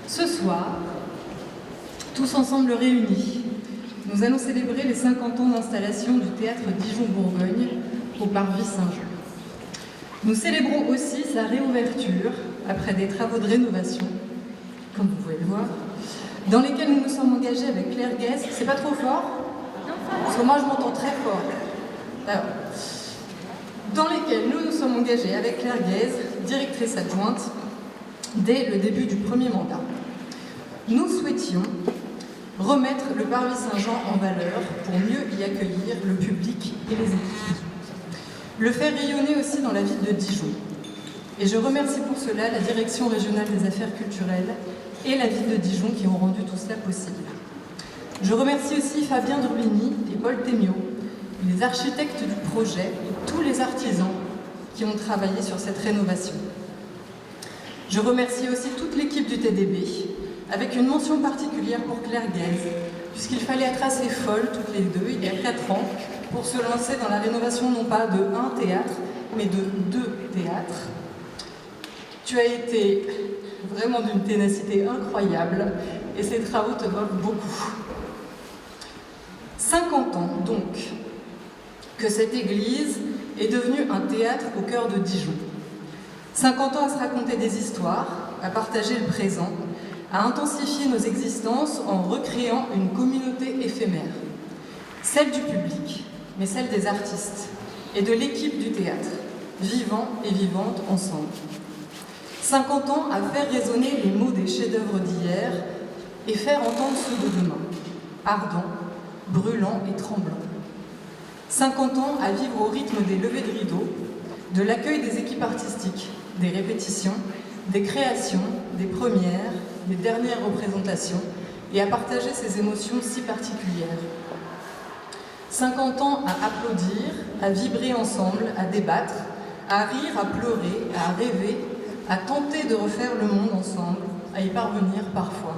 Ce soir, tous ensemble réunis, nous allons célébrer les 50 ans d'installation du théâtre Dijon-Bourgogne au Parvis Saint-Jean. Nous célébrons aussi sa réouverture après des travaux de rénovation, comme vous pouvez le voir, dans lesquels nous nous sommes engagés avec Claire Guest. C'est pas trop fort? Parce que moi je m'entends très fort. Alors, dans lesquels nous nous sommes engagés avec Claire Guest, directrice adjointe, dès le début du premier mandat. Nous souhaitions remettre le Parvis Saint-Jean en valeur pour mieux y accueillir le public et les équipes. Le faire rayonner aussi dans la ville de Dijon. Et je remercie pour cela la Direction régionale des affaires culturelles et la ville de Dijon qui ont rendu tout cela possible. Je remercie aussi Fabien Durbini et Paul Thémiot, les architectes du projet et tous les artisans qui ont travaillé sur cette rénovation. Je remercie aussi toute l'équipe du TDB, avec une mention particulière pour Claire Guest, puisqu'il fallait être assez folle toutes les deux, il y a 4 ans, pour se lancer dans la rénovation non pas de un théâtre, mais de 2 théâtres. Tu as été vraiment d'une ténacité incroyable, et ces travaux te doivent beaucoup. 50 ans, donc, que cette église est devenue un théâtre au cœur de Dijon. 50 ans à se raconter des histoires, à partager le présent, à intensifier nos existences en recréant une communauté éphémère. Celle du public, mais celle des artistes et de l'équipe du théâtre, vivants et vivantes ensemble. 50 ans à faire résonner les mots des chefs-d'œuvre d'hier et faire entendre ceux de demain, ardents, brûlants et tremblants. 50 ans à vivre au rythme des levées de rideaux, de l'accueil des équipes artistiques, des répétitions, des créations, des premières, des dernières représentations, et à partager ces émotions si particulières. 50 ans à applaudir, à vibrer ensemble, à débattre, à rire, à pleurer, à rêver, à tenter de refaire le monde ensemble, à y parvenir parfois.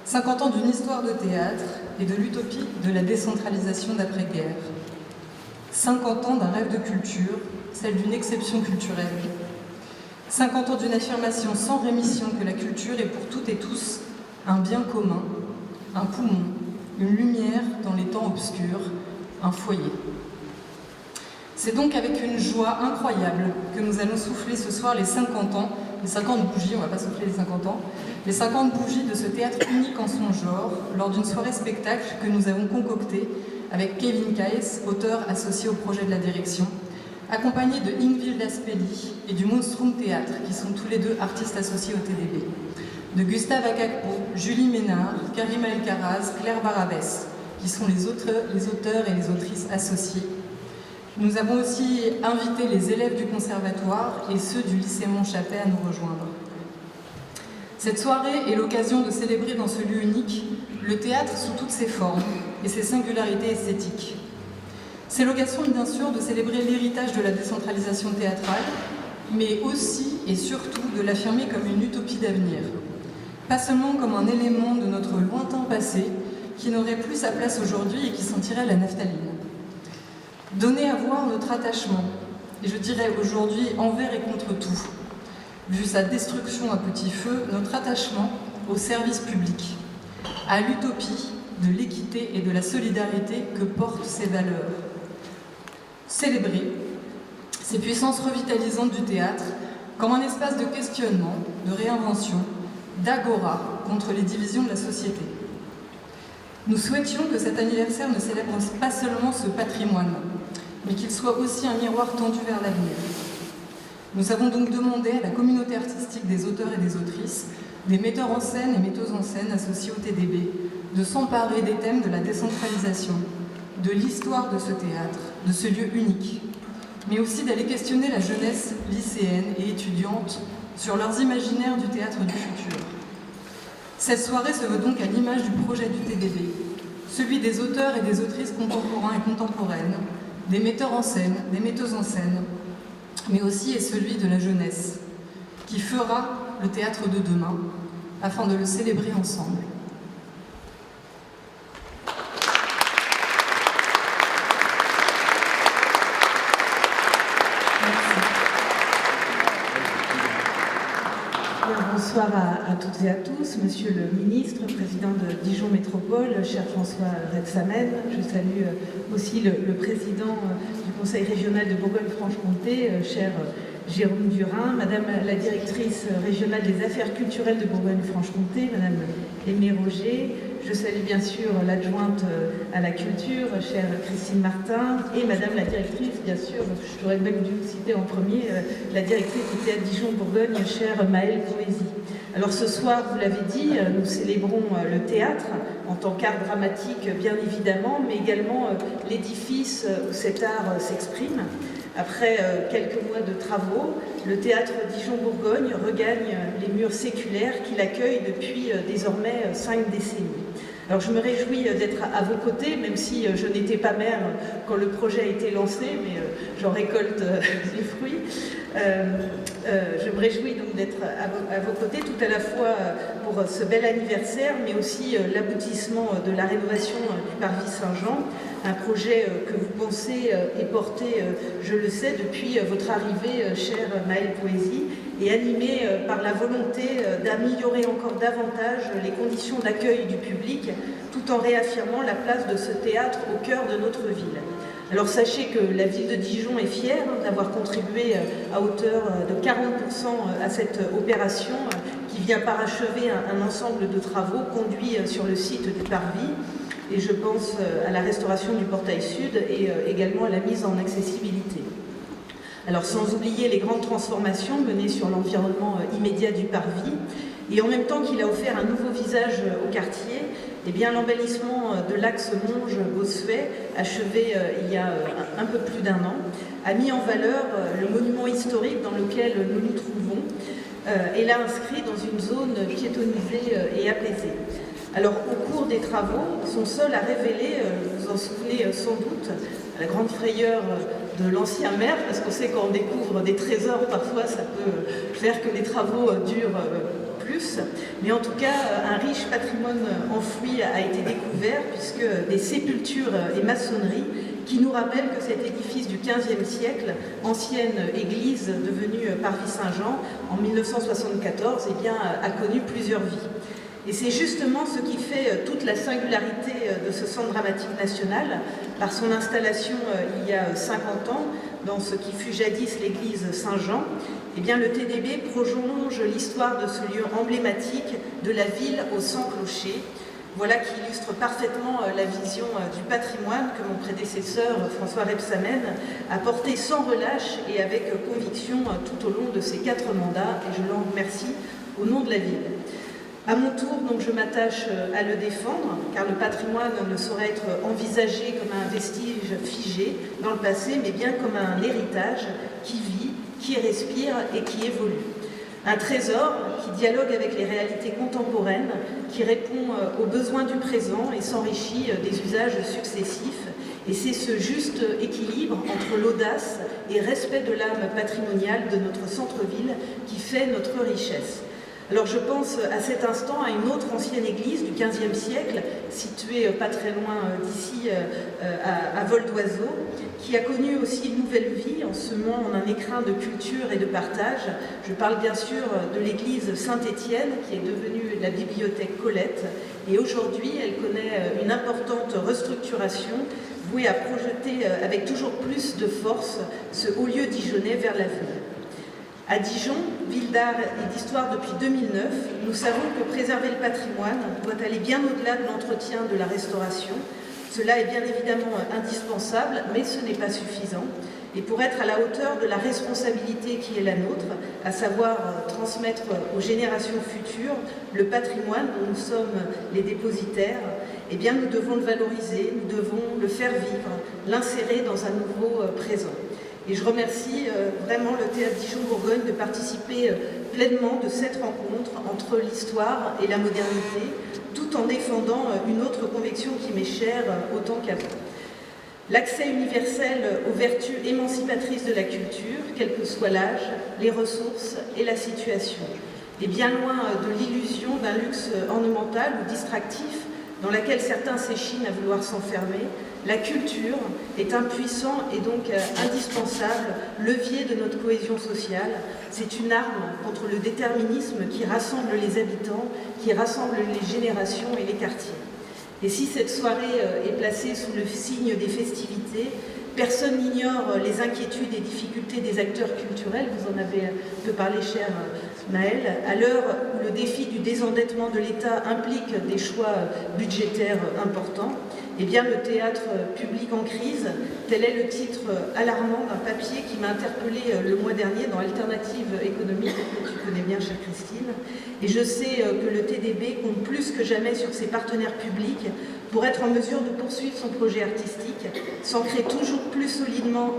50 ans d'une histoire de théâtre et de l'utopie de la décentralisation d'après-guerre. 50 ans d'un rêve de culture, celle d'une exception culturelle. 50 ans d'une affirmation sans rémission que la culture est pour toutes et tous un bien commun, un poumon, une lumière dans les temps obscurs, un foyer. C'est donc avec une joie incroyable que nous allons souffler ce soir les 50 ans, les 50 bougies, on ne va pas souffler les 50 ans, les 50 bougies de ce théâtre unique en son genre, lors d'une soirée spectacle que nous avons concoctée avec Kevin Kaes, auteur associé au projet de la direction, accompagné de Ingvild Aspeli et du Monstrum Théâtre, qui sont tous les deux artistes associés au TDB, de Gustave Akakpo, Julie Ménard, Karima Elkaraz, Claire Barabès, qui sont les auteurs et les autrices associés. Nous avons aussi invité les élèves du conservatoire et ceux du lycée Montchappet à nous rejoindre. Cette soirée est l'occasion de célébrer dans ce lieu unique le théâtre sous toutes ses formes et ses singularités esthétiques. C'est l'occasion, bien sûr, de célébrer l'héritage de la décentralisation théâtrale, mais aussi et surtout de l'affirmer comme une utopie d'avenir. Pas seulement comme un élément de notre lointain passé qui n'aurait plus sa place aujourd'hui et qui sentirait la naphtaline. Donner à voir notre attachement, et je dirais aujourd'hui envers et contre tout, vu sa destruction à petit feu, notre attachement au service public, à l'utopie de l'équité et de la solidarité que portent ces valeurs. Célébrer ces puissances revitalisantes du théâtre comme un espace de questionnement, de réinvention, d'agora contre les divisions de la société. Nous souhaitions que cet anniversaire ne célèbre pas seulement ce patrimoine, mais qu'il soit aussi un miroir tendu vers l'avenir. Nous avons donc demandé à la communauté artistique des auteurs et des autrices, des metteurs en scène et metteuses en scène associés au TDB, de s'emparer des thèmes de la décentralisation, de l'histoire de ce théâtre, de ce lieu unique, mais aussi d'aller questionner la jeunesse lycéenne et étudiante sur leurs imaginaires du théâtre du futur. Cette soirée se veut donc à l'image du projet du TDB, celui des auteurs et des autrices contemporains et contemporaines, des metteurs en scène, des metteuses en scène, mais aussi est celui de la jeunesse, qui fera le théâtre de demain, afin de le célébrer ensemble. Merci. Bonsoir à toutes et à tous, Monsieur le Ministre, Président de Dijon Métropole, cher François Rebsamen. Je salue aussi le Président du Conseil régional de Bourgogne-Franche-Comté, cher Jérôme Durin, Madame la Directrice régionale des affaires culturelles de Bourgogne-Franche-Comté, Madame Aimée Roger. Je salue bien sûr l'adjointe à la culture, chère Christine Martin, et Madame la Directrice, bien sûr, j'aurais même dû vous citer en premier, la Directrice du Théâtre Dijon-Bourgogne, chère Maëlle Poésie. Alors ce soir, vous l'avez dit, nous célébrons le théâtre en tant qu'art dramatique, bien évidemment, mais également l'édifice où cet art s'exprime. Après quelques mois de travaux, le théâtre Dijon-Bourgogne regagne les murs séculaires qu'il accueille depuis désormais 5 décennies. Alors je me réjouis d'être à vos côtés, même si je n'étais pas maire quand le projet a été lancé, mais j'en récolte les fruits. Je me réjouis donc d'être à vos côtés, tout à la fois pour ce bel anniversaire, mais aussi l'aboutissement de la rénovation du Parvis Saint-Jean, un projet que vous pensez et portez, je le sais, depuis votre arrivée, chère Maëlle Poésie, et animé par la volonté d'améliorer encore davantage les conditions d'accueil du public, tout en réaffirmant la place de ce théâtre au cœur de notre ville. Alors sachez que la ville de Dijon est fière d'avoir contribué à hauteur de 40% à cette opération qui vient parachever un ensemble de travaux conduits sur le site du Parvis. Et je pense à la restauration du portail sud et également à la mise en accessibilité. Alors sans oublier les grandes transformations menées sur l'environnement immédiat du Parvis, et en même temps qu'il a offert un nouveau visage au quartier, eh bien l'embellissement de l'axe Monge-Bossuet, achevé il y a un peu plus d'1 an, a mis en valeur le monument historique dans lequel nous nous trouvons et l'a inscrit dans une zone piétonnisée et apaisée. Alors, au cours des travaux, son sol a révélé, vous en souvenez sans doute, la grande frayeur de l'ancien maire, parce qu'on sait quand on découvre des trésors, parfois ça peut faire que les travaux durent plus. Mais en tout cas, un riche patrimoine enfoui a été découvert, puisque des sépultures et maçonneries qui nous rappellent que cet édifice du XVe siècle, ancienne église devenue Parvis Saint-Jean en 1974, eh bien, a connu plusieurs vies. Et c'est justement ce qui fait toute la singularité de ce Centre dramatique national, par son installation il y a 50 ans, dans ce qui fut jadis l'église Saint-Jean. Eh bien, le TDB prolonge l'histoire de ce lieu emblématique de la ville aux 100 clochers. Voilà qui illustre parfaitement la vision du patrimoine que mon prédécesseur François Rebsamen a porté sans relâche et avec conviction tout au long de ses 4 mandats, et je l'en remercie au nom de la ville. À mon tour, donc, je m'attache à le défendre, car le patrimoine ne saurait être envisagé comme un vestige figé dans le passé, mais bien comme un héritage qui vit, qui respire et qui évolue. Un trésor qui dialogue avec les réalités contemporaines, qui répond aux besoins du présent et s'enrichit des usages successifs. Et c'est ce juste équilibre entre l'audace et respect de l'âme patrimoniale de notre centre-ville qui fait notre richesse. Alors je pense à cet instant à une autre ancienne église du XVe siècle, située pas très loin d'ici, à vol d'oiseau, qui a connu aussi une nouvelle vie en semant un écrin de culture et de partage. Je parle bien sûr de l'église Saint-Étienne, qui est devenue la bibliothèque Colette, et aujourd'hui elle connaît une importante restructuration vouée à projeter avec toujours plus de force ce haut lieu dijonnais vers l'avenir. À Dijon, ville d'art et d'histoire depuis 2009, nous savons que préserver le patrimoine doit aller bien au-delà de l'entretien de la restauration. Cela est bien évidemment indispensable, mais ce n'est pas suffisant. Et pour être à la hauteur de la responsabilité qui est la nôtre, à savoir transmettre aux générations futures le patrimoine dont nous sommes les dépositaires, eh bien nous devons le valoriser, nous devons le faire vivre, l'insérer dans un nouveau présent. Et je remercie vraiment le Théâtre Dijon-Bourgogne de participer pleinement de cette rencontre entre l'histoire et la modernité, tout en défendant une autre conviction qui m'est chère autant qu'à vous. L'accès universel aux vertus émancipatrices de la culture, quel que soit l'âge, les ressources et la situation. Et bien loin de l'illusion d'un luxe ornemental ou distractif, dans laquelle certains s'échinent à vouloir s'enfermer, la culture est un puissant et donc indispensable levier de notre cohésion sociale. C'est une arme contre le déterminisme qui rassemble les habitants, qui rassemble les générations et les quartiers. Et si cette soirée est placée sous le signe des festivités, personne n'ignore les inquiétudes et difficultés des acteurs culturels, vous en avez un peu parlé, cher Maëlle, à l'heure où le défi du désendettement de l'État implique des choix budgétaires importants. Eh bien, le théâtre public en crise, tel est le titre alarmant d'un papier qui m'a interpellée le mois dernier dans Alternative économique, que tu connais bien, chère Christine. Et je sais que le TDB compte plus que jamais sur ses partenaires publics pour être en mesure de poursuivre son projet artistique, s'ancrer toujours plus solidement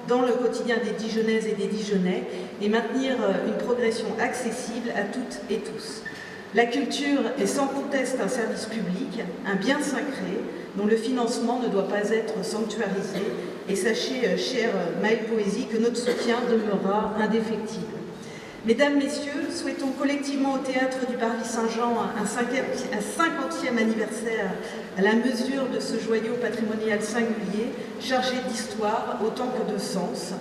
dans le quotidien des Dijonnaises et des Dijonnais et maintenir une progression accessible à toutes et tous. La culture est sans conteste un service public, un bien sacré, dont le financement ne doit pas être sanctuarisé. Et sachez, chère Maëlle Poésie, que notre soutien demeurera indéfectible. Mesdames, Messieurs, souhaitons collectivement au Théâtre du Parvis Saint-Jean un 50e anniversaire à la mesure de ce joyau patrimonial singulier, chargé d'histoire autant que de sens.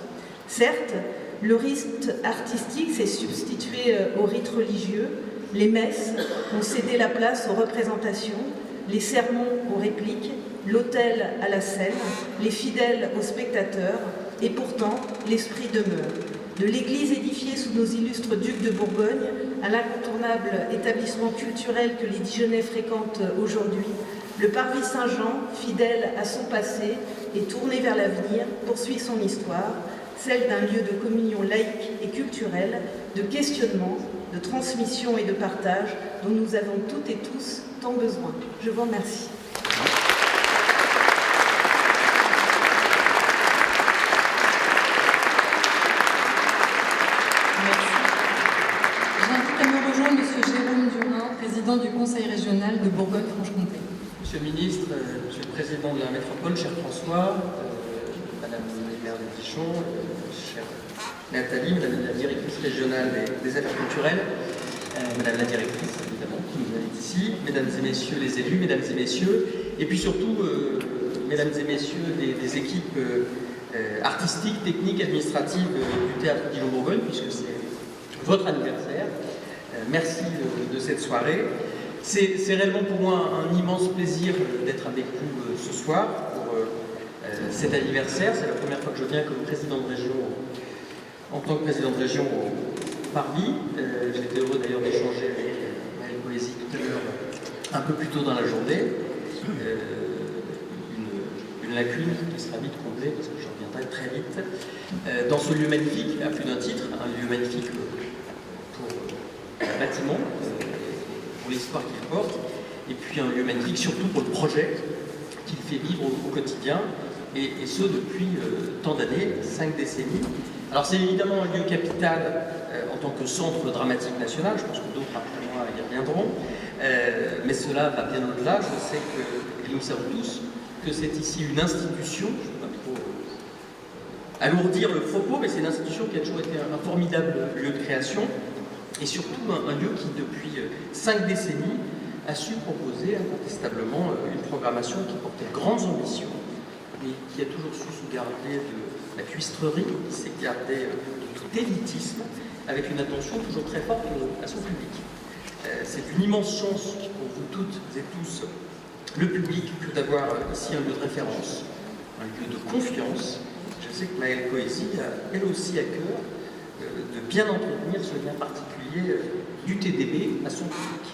Certes, le rite artistique s'est substitué au rite religieux, les messes ont cédé la place aux représentations, les sermons aux répliques, l'autel à la scène, les fidèles aux spectateurs, et pourtant l'esprit demeure. De l'église édifiée sous nos illustres ducs de Bourgogne à l'incontournable établissement culturel que les Dijonnais fréquentent aujourd'hui, le Parvis Saint-Jean, fidèle à son passé et tourné vers l'avenir, poursuit son histoire, celle d'un lieu de communion laïque et culturelle, de questionnement, de transmission et de partage dont nous avons toutes et tous tant besoin. Je vous remercie. Président du Conseil régional de Bourgogne-Franche-Comté. Monsieur le ministre, Monsieur le Président de la métropole, cher François, Madame la maire de Dijon, chère Nathalie, Madame la directrice régionale des affaires culturelles, Madame la directrice, évidemment, qui nous invite ici, Mesdames et Messieurs les élus, Mesdames et Messieurs, et puis surtout, Mesdames et Messieurs des équipes artistiques, techniques, administratives du Théâtre Dijon-Bourgogne, puisque c'est votre anniversaire. Merci de cette soirée. C'est réellement pour moi un immense plaisir d'être avec vous ce soir pour cet anniversaire. C'est la première fois que je viens comme président de région, en tant que président de région au Parvis. J'étais heureux d'ailleurs d'échanger avec Maëlle Poésie tout à l'heure, un peu plus tôt dans la journée. Une lacune qui sera vite comblée parce que j'en reviendrai très vite. Dans ce lieu magnifique, à plus d'un titre, un lieu magnifique pour un bâtiment, pour l'histoire qu'il porte, et puis un lieu magnifique surtout pour le projet qu'il fait vivre au quotidien, et ce depuis tant d'années, 5 décennies. Alors c'est évidemment un lieu capital en tant que centre dramatique national, je pense que d'autres après moi y reviendront, mais cela va bien au-delà. Je sais que, et nous savons tous, que c'est ici une institution, je ne veux pas trop alourdir le propos, mais c'est une institution qui a toujours été un formidable lieu de création, et surtout un lieu qui, depuis 5 décennies, a su proposer incontestablement une programmation qui portait de grandes ambitions, mais qui a toujours su se garder de la cuistrerie, qui s'est gardé de tout élitisme, avec une attention toujours très forte à son public. C'est une immense chance pour vous toutes et tous, le public, que d'avoir ici un lieu de référence, un lieu de confiance. Je sais que Maëlle Poésie a elle aussi à cœur de bien entretenir ce lien particulier du TDB à son public.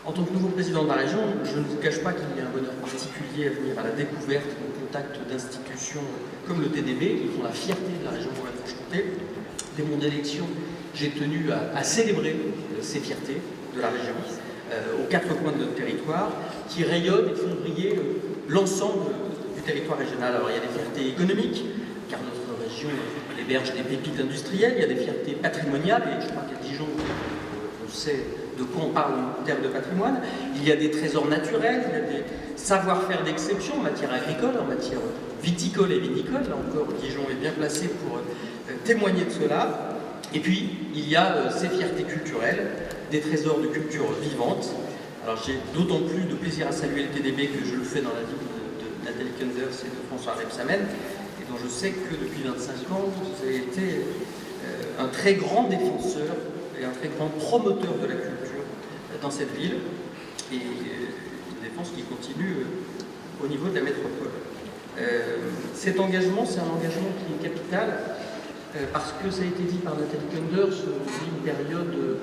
En tant que nouveau président de la région, je ne vous cache pas qu'il y a un bonheur particulier à venir à la découverte, au contact d'institutions comme le TDB, qui font la fierté de la région Bourgogne-Franche-Comté. Dès mon élection, j'ai tenu à célébrer ces fiertés de la région, aux 4 coins de notre territoire, qui rayonnent et font briller l'ensemble du territoire régional. Alors il y a des fiertés économiques, car notre région héberge des pépites industrielles, il y a des fiertés patrimoniales, et je crois qu'à Dijon, on sait de quoi on parle en termes de patrimoine. Il y a des trésors naturels, il y a des savoir-faire d'exception en matière agricole, en matière viticole et vinicole. Là encore, Dijon est bien placé pour témoigner de cela. Et puis, il y a ces fiertés culturelles, des trésors de culture vivante. Alors j'ai d'autant plus de plaisir à saluer le TDB que je le fais dans la vie de Nathalie Kunders et de François Rebsamen, et dont je sais que depuis 25 ans, vous avez été un très grand défenseur et un très grand promoteur de la culture dans cette ville, et une défense qui continue au niveau de la métropole. Cet engagement, c'est un engagement qui est capital, parce que ça a été dit par Nathalie Kunders, une période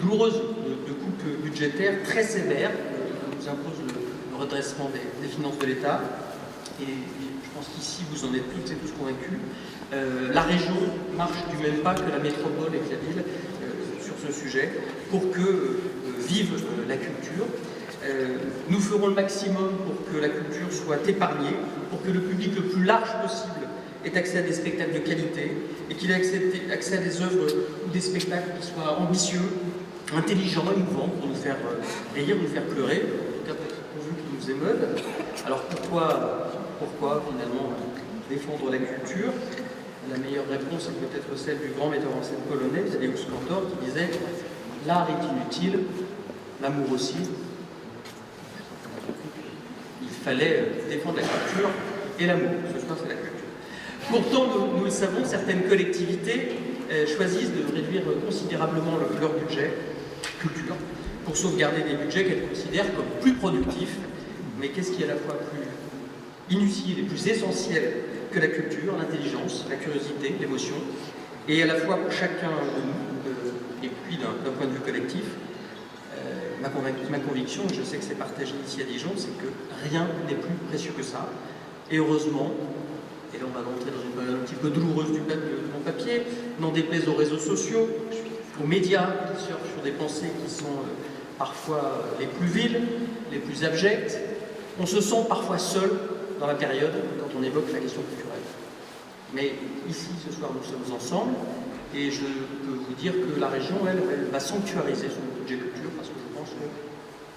douloureuse de coupes budgétaires très sévères, qui nous impose le redressement des finances de l'État. Et je pense qu'ici, vous en êtes toutes et tous convaincus. La région marche du même pas que la métropole et que la ville sur ce sujet pour que vive la culture. Nous ferons le maximum pour que la culture soit épargnée, pour que le public le plus large possible ait accès à des spectacles de qualité et qu'il ait accès à des œuvres ou des spectacles qui soient ambitieux, intelligents, émouvants, pour nous faire rire, nous faire pleurer, en tout cas pourvu qu'ils nous émeuvent. Alors pourquoi finalement défendre la culture? La meilleure réponse est peut-être celle du grand metteur en scène polonais, Tadeusz Kantor, qui disait « L'art est inutile, l'amour aussi ». Il fallait défendre la culture et l'amour. Ce soir, c'est la culture. Pourtant, nous le savons, certaines collectivités choisissent de réduire considérablement leur budget culture pour sauvegarder des budgets qu'elles considèrent comme plus productifs. Mais qu'est-ce qui est à la fois plus inutile et plus essentiel que la culture? L'intelligence, la curiosité, l'émotion. Et à la fois pour chacun de nous, et puis d'un point de vue collectif, ma conviction, et je sais que c'est partagé ici à Dijon, c'est que rien n'est plus précieux que ça. Et heureusement, et là on va rentrer dans une période un petit peu douloureuse de mon papier, n'en déplaise aux réseaux sociaux, aux médias qui surfent sur des pensées qui sont parfois les plus viles, les plus abjectes. On se sent parfois seul dans la période quand on évoque la question culturelle. Mais ici, ce soir, nous sommes ensemble, et je peux vous dire que la région, elle va sanctuariser son budget culture, parce que je pense que,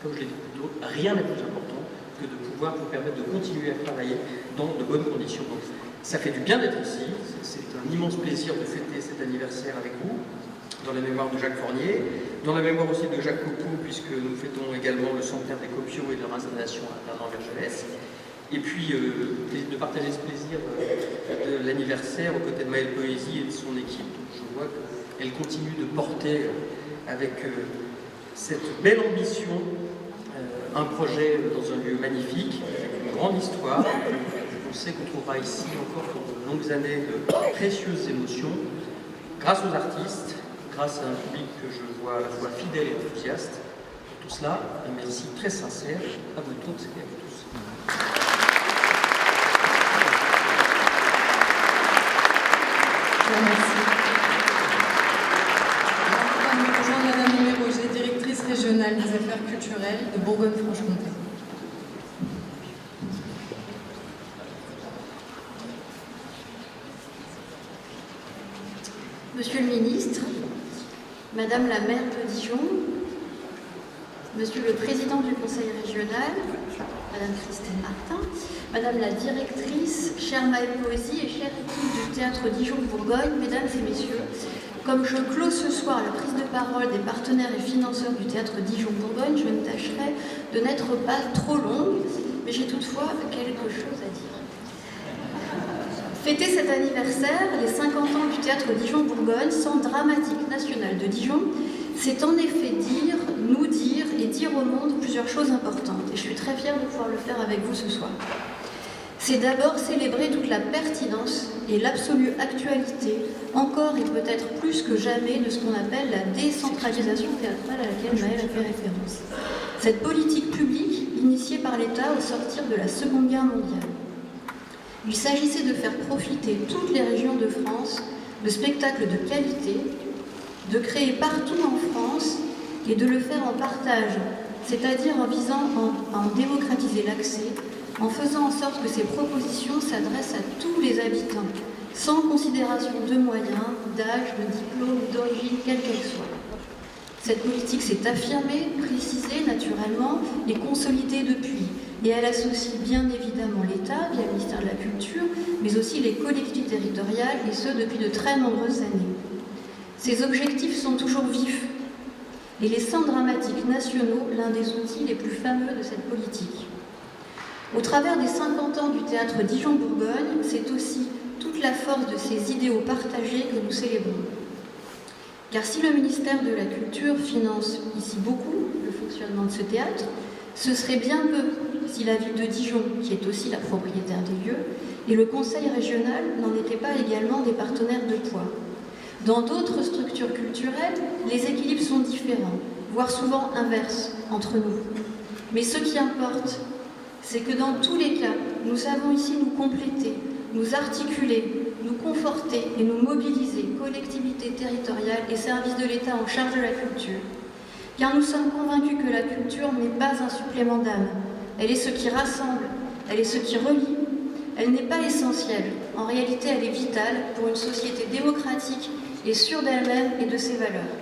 comme je l'ai dit plus tôt, rien n'est plus important que de pouvoir vous permettre de continuer à travailler dans de bonnes conditions. Donc, ça fait du bien d'être ici, c'est un immense plaisir de fêter cet anniversaire avec vous, dans la mémoire de Jacques Fournier, dans la mémoire aussi de Jacques Copeau, puisque nous fêtons également le centenaire des Copiaux et de leur installation à Vernon-Vergelès. Et puis de partager ce plaisir de l'anniversaire aux côtés de Maëlle Poésie et de son équipe. Je vois qu'elle continue de porter avec cette belle ambition un projet dans un lieu magnifique, avec une grande histoire. On sait qu'on trouvera ici encore pour de longues années de précieuses émotions, grâce aux artistes, grâce à un public que je vois à la fois fidèle et enthousiaste. Tout cela, un merci très sincère à vous toutes et à vous tous. Je vous remercie. Nous rejoindre Madame Aimée Roger, directrice régionale des affaires culturelles de Bourgogne-Franche-Comté. Monsieur le ministre, Madame la maire de Dijon, Monsieur le président du conseil régional, Madame Christine Martin, Madame la directrice, chère Maëlle Poésie et chère équipe du théâtre Dijon-Bourgogne, Mesdames et Messieurs, comme je clôt ce soir la prise de parole des partenaires et financeurs du théâtre Dijon-Bourgogne, je me tâcherai de n'être pas trop longue, mais j'ai toutefois quelque chose à dire. Fêter cet anniversaire, les 50 ans du théâtre Dijon-Bourgogne, Centre dramatique national de Dijon, c'est en effet dire, nous dire et dire au monde plusieurs choses importantes. Et je suis très fière de pouvoir le faire avec vous ce soir. C'est d'abord célébrer toute la pertinence et l'absolue actualité, encore et peut-être plus que jamais, de ce qu'on appelle la décentralisation théâtrale à laquelle Maëlle a fait référence. Cette politique publique initiée par l'État au sortir de la Seconde Guerre mondiale. Il s'agissait de faire profiter toutes les régions de France de spectacles de qualité, de créer partout en France et de le faire en partage, c'est-à-dire en visant à en démocratiser l'accès, en faisant en sorte que ces propositions s'adressent à tous les habitants, sans considération de moyens, d'âge, de diplôme, d'origine, quelle qu'elle soit. Cette politique s'est affirmée, précisée naturellement et consolidée depuis. Et elle associe bien évidemment l'État, via le ministère de la Culture, mais aussi les collectivités territoriales, et ce depuis de très nombreuses années. Ces objectifs sont toujours vifs. et les centres dramatiques nationaux l'un des outils les plus fameux de cette politique. Au travers des 50 ans du théâtre Dijon-Bourgogne, c'est aussi toute la force de ces idéaux partagés que nous célébrons. Car si le ministère de la Culture finance ici beaucoup le fonctionnement de ce théâtre, ce serait bien peu si la ville de Dijon, qui est aussi la propriétaire des lieux, et le conseil régional n'en étaient pas également des partenaires de poids. Dans d'autres structures culturelles, les équilibres sont différents, voire souvent inverses entre nous. Mais ce qui importe, c'est que dans tous les cas, nous savons ici nous compléter, nous articuler, nous conforter et nous mobiliser, collectivités territoriales et services de l'État en charge de la culture. Car nous sommes convaincus que la culture n'est pas un supplément d'âme. Elle est ce qui rassemble, elle est ce qui relie. Elle n'est pas essentielle. En réalité, elle est vitale pour une société démocratique et sûre d'elle-même et de ses valeurs.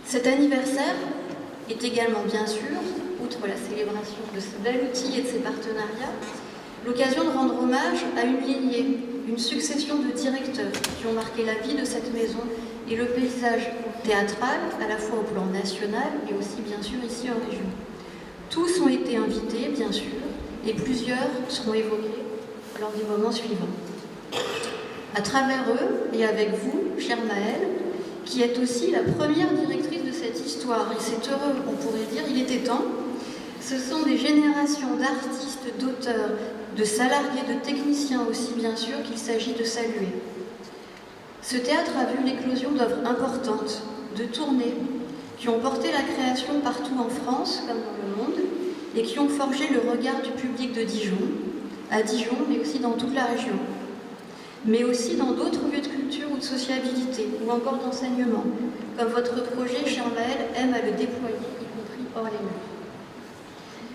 Cet anniversaire est également, bien sûr, outre la célébration de ce bel outil et de ses partenariats, l'occasion de rendre hommage à une lignée, une succession de directeurs qui ont marqué la vie de cette maison et le paysage théâtral, à la fois au plan national, mais aussi bien sûr ici en région. Tous ont été invités, bien sûr, et plusieurs seront évoqués lors du moment suivant. À travers eux, et avec vous, chère Maëlle, qui êtes aussi la première directrice de cette histoire, et c'est heureux, on pourrait dire, il était temps, ce sont des générations d'artistes, d'auteurs, de salariés, de techniciens aussi, bien sûr, qu'il s'agit de saluer. Ce théâtre a vu l'éclosion d'œuvres importantes, de tournées, qui ont porté la création partout en France, comme dans le monde, et qui ont forgé le regard du public de Dijon, à Dijon, mais aussi dans toute la région. Mais aussi dans d'autres lieux de culture ou de sociabilité, ou encore d'enseignement, comme votre projet, chère Maëlle, aime à le déployer, y compris hors les murs.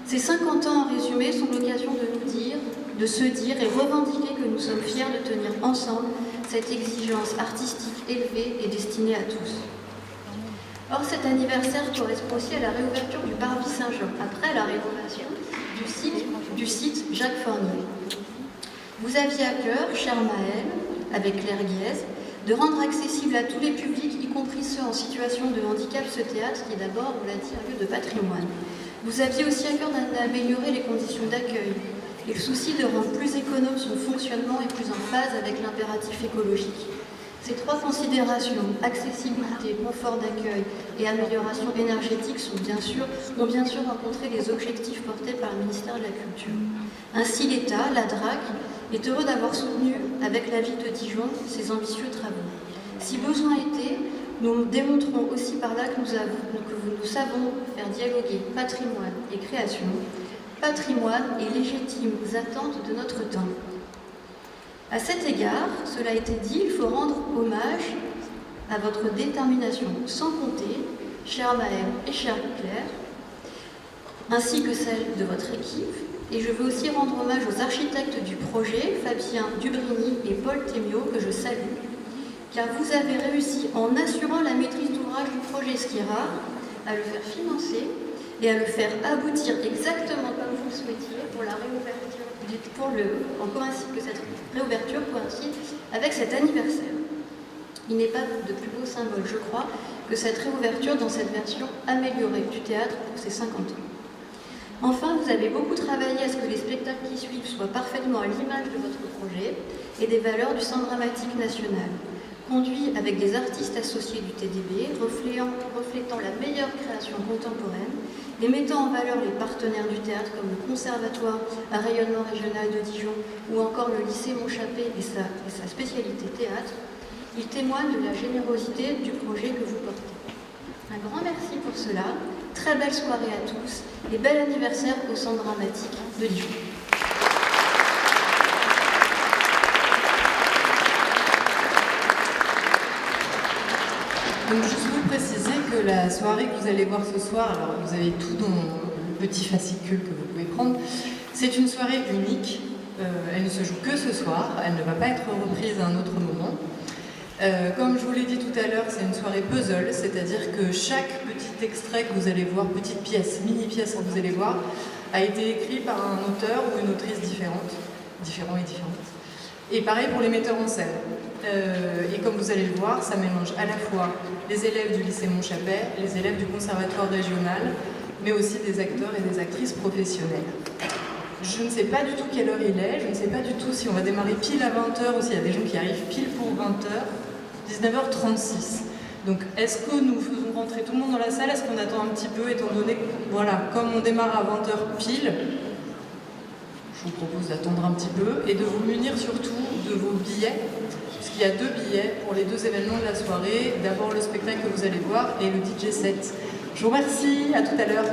Ces 50 ans, en résumé, sont l'occasion de nous dire, de se dire et revendiquer que nous sommes fiers de tenir ensemble cette exigence artistique élevée et destinée à tous. Or, cet anniversaire correspond aussi à la réouverture du Parvis Saint-Jean, après la rénovation du site Jacques Fournier. Vous aviez à cœur, chère Maëlle, avec Claire Guiez, de rendre accessible à tous les publics, y compris ceux en situation de handicap, ce théâtre qui est d'abord, on l'a dit, un lieu de patrimoine. Vous aviez aussi à cœur d'améliorer les conditions d'accueil et le souci de rendre plus économe son fonctionnement et plus en phase avec l'impératif écologique. Ces trois considérations, accessibilité, confort d'accueil et amélioration énergétique, ont bien sûr rencontré les objectifs portés par le ministère de la Culture. Ainsi, l'État, la DRAC, est heureux d'avoir soutenu, avec la ville de Dijon, ces ambitieux travaux. Si besoin était, nous démontrons aussi par là que nous savons faire dialoguer patrimoine et création, patrimoine et légitimes attentes de notre temps. À cet égard, cela a été dit, il faut rendre hommage à votre détermination sans compter, chère Maëlle et chère Claire, ainsi que celle de votre équipe. Et je veux aussi rendre hommage aux architectes du projet, Fabien Dubrini et Paul Thémiot, que je salue, car vous avez réussi, en assurant la maîtrise d'ouvrage du projet, ce qui est rare, à le faire financer et à le faire aboutir exactement comme vous le souhaitiez pour la réouverture, encore ainsi que cette réouverture coïncide avec cet anniversaire. Il n'est pas de plus beau symbole, je crois, que cette réouverture dans cette version améliorée du théâtre pour ses 50 ans. Enfin, vous avez beaucoup travaillé à ce que les spectacles qui suivent soient parfaitement à l'image de votre projet et des valeurs du Centre dramatique national, conduit avec des artistes associés du TDB, reflétant la meilleure création contemporaine et mettant en valeur les partenaires du théâtre comme le Conservatoire à rayonnement régional de Dijon ou encore le lycée Montchappé et sa spécialité théâtre. Il témoigne de la générosité du projet que vous portez. Un grand merci pour cela, très belle soirée à tous et bel anniversaire au Centre dramatique de Dijon. Donc, juste vous préciser que la soirée que vous allez voir ce soir, alors vous avez tout dans le petit fascicule que vous pouvez prendre, c'est une soirée unique. Elle ne se joue que ce soir, elle ne va pas être reprise à un autre moment. Comme je vous l'ai dit tout à l'heure, c'est une soirée puzzle, c'est-à-dire que chaque petit extrait que vous allez voir, petite pièce, mini-pièce que vous allez voir, a été écrit par un auteur ou une autrice différents et différentes. Et pareil pour les metteurs en scène. Et comme vous allez le voir, ça mélange à la fois les élèves du lycée Montchapet, les élèves du conservatoire régional, mais aussi des acteurs et des actrices professionnels. Je ne sais pas du tout quelle heure il est, je ne sais pas du tout si on va démarrer pile à 20h ou s'il y a des gens qui arrivent pile pour 20h, 19h36. Donc est-ce que nous faisons rentrer tout le monde dans la salle? Est-ce qu'on attend un petit peu, étant donné que, voilà, comme on démarre à 20h pile, je vous propose d'attendre un petit peu et de vous munir surtout de vos billets, puisqu'il y a 2 billets pour les 2 événements de la soirée. D'abord le spectacle que vous allez voir et le DJ set. Je vous remercie, à tout à l'heure.